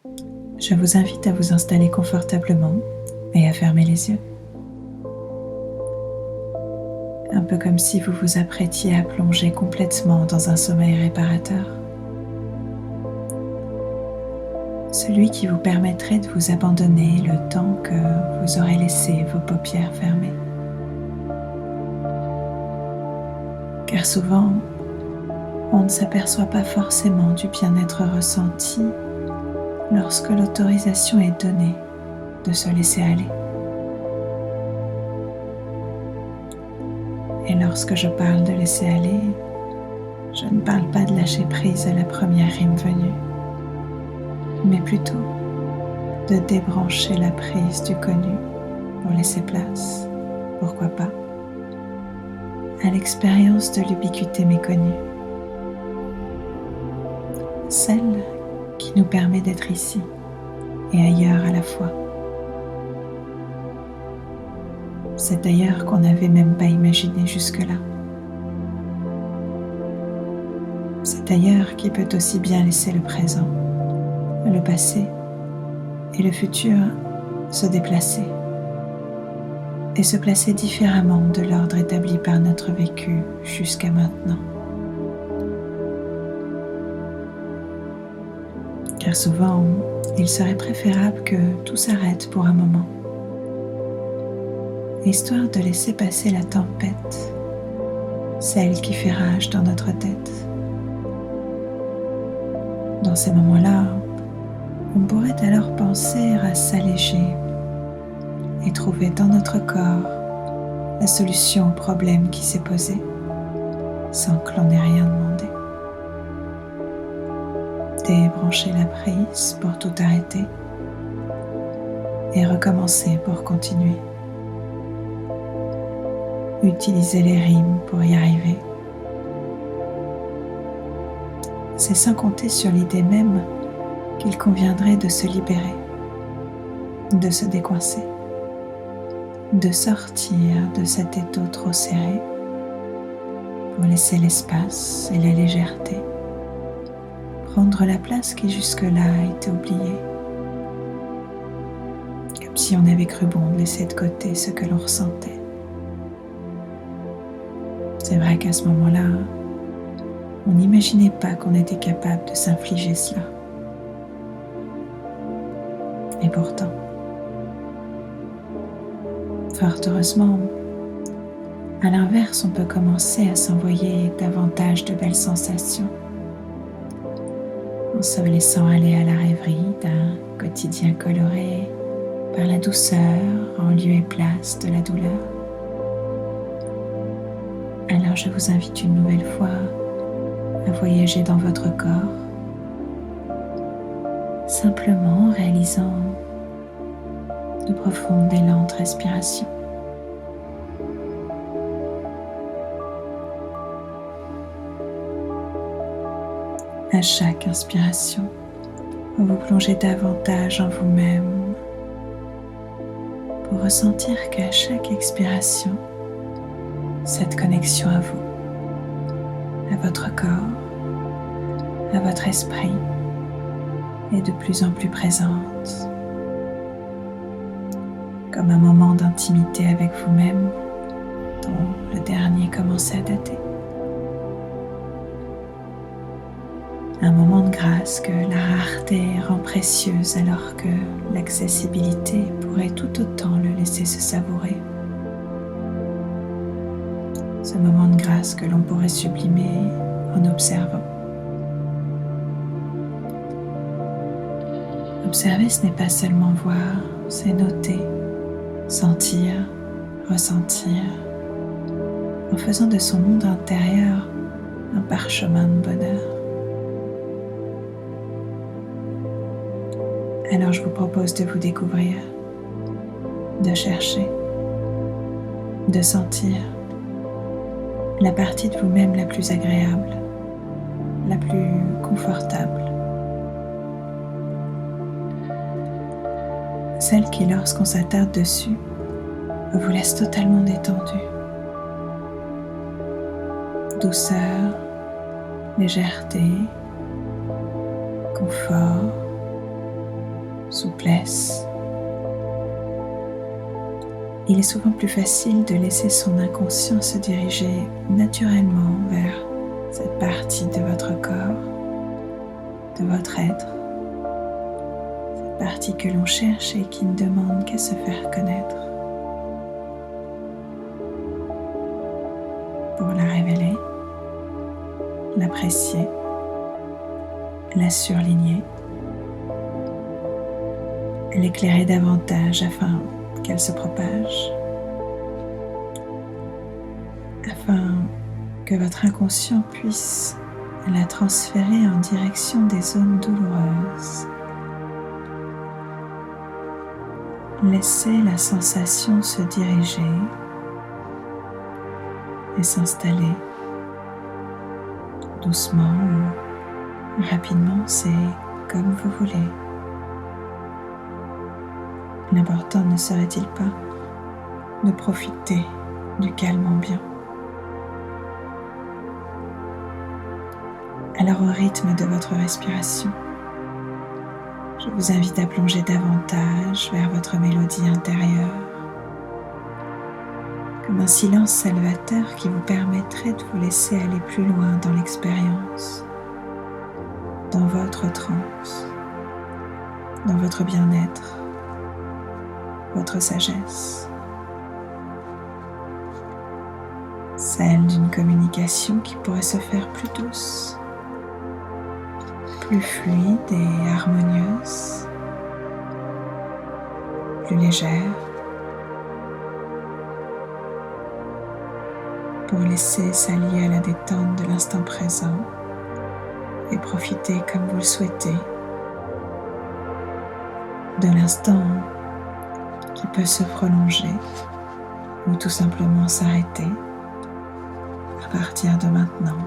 Je vous invite à vous installer confortablement et à fermer les yeux. Un peu comme si vous vous apprêtiez à plonger complètement dans un sommeil réparateur. Celui qui vous permettrait de vous abandonner le temps que vous aurez laissé vos paupières fermées. Car souvent, on ne s'aperçoit pas forcément du bien-être ressenti lorsque l'autorisation est donnée de se laisser aller. Et lorsque je parle de laisser aller, je ne parle pas de lâcher prise à la première rime venue, mais plutôt de débrancher la prise du connu pour laisser place, pourquoi pas, à l'expérience de l'ubiquité méconnue, celle qui nous permet d'être ici et ailleurs à la fois. Cet ailleurs qu'on n'avait même pas imaginé jusque-là. Cet ailleurs qui peut aussi bien laisser le présent, le passé et le futur se déplacer et se placer différemment de l'ordre établi par notre vécu jusqu'à maintenant. Car souvent, il serait préférable que tout s'arrête pour un moment, histoire de laisser passer la tempête, celle qui fait rage dans notre tête. Dans ces moments-là, on pourrait alors penser à s'alléger et trouver dans notre corps la solution au problème qui s'est posé, sans que l'on ait rien demandé. Débrancher la prise pour tout arrêter et recommencer pour continuer. Utiliser les rimes pour y arriver. C'est sans compter sur l'idée même qu'il conviendrait de se libérer, de se décoincer, de sortir de cet étau trop serré pour laisser l'espace et la légèreté prendre la place qui jusque-là a été oubliée, comme si on avait cru bon de laisser de côté ce que l'on ressentait. C'est vrai qu'à ce moment-là, on n'imaginait pas qu'on était capable de s'infliger cela. Et pourtant, fort heureusement, à l'inverse, on peut commencer à s'envoyer davantage de belles sensations, en se laissant aller à la rêverie d'un quotidien coloré par la douceur en lieu et place de la douleur. Alors je vous invite une nouvelle fois à voyager dans votre corps, simplement en réalisant de profondes et lentes respirations. À chaque inspiration, vous vous plongez davantage en vous-même pour ressentir qu'à chaque expiration, cette connexion à vous, à votre corps, à votre esprit est de plus en plus présente, comme un moment d'intimité avec vous-même dont le dernier commençait à dater. Un moment de grâce que la rareté rend précieuse alors que l'accessibilité pourrait tout autant le laisser se savourer. Ce moment de grâce que l'on pourrait sublimer en observant. Observer, ce n'est pas seulement voir, c'est noter, sentir, ressentir, en faisant de son monde intérieur un parchemin de bonheur. Alors je vous propose de vous découvrir, de chercher, de sentir la partie de vous-même la plus agréable, la plus confortable. Celle qui, lorsqu'on s'attarde dessus, vous laisse totalement détendu. Douceur, légèreté, confort, souplesse. Il est souvent plus facile de laisser son inconscient se diriger naturellement vers cette partie de votre corps, de votre être, cette partie que l'on cherche et qui ne demande qu'à se faire connaître. Pour la révéler, l'apprécier, la surligner, l'éclairer davantage afin qu'elle se propage, afin que votre inconscient puisse la transférer en direction des zones douloureuses. Laissez la sensation se diriger et s'installer doucement ou rapidement, c'est comme vous voulez. L'important ne serait-il pas de profiter du calme ambiant? Alors au rythme de votre respiration, je vous invite à plonger davantage vers votre mélodie intérieure, comme un silence salvateur qui vous permettrait de vous laisser aller plus loin dans l'expérience, dans votre transe, dans votre bien-être, votre sagesse, celle d'une communication qui pourrait se faire plus douce, plus fluide et harmonieuse, plus légère, pour laisser s'allier à la détente de l'instant présent et profiter comme vous le souhaitez de l'instant qui peut se prolonger ou tout simplement s'arrêter à partir de maintenant.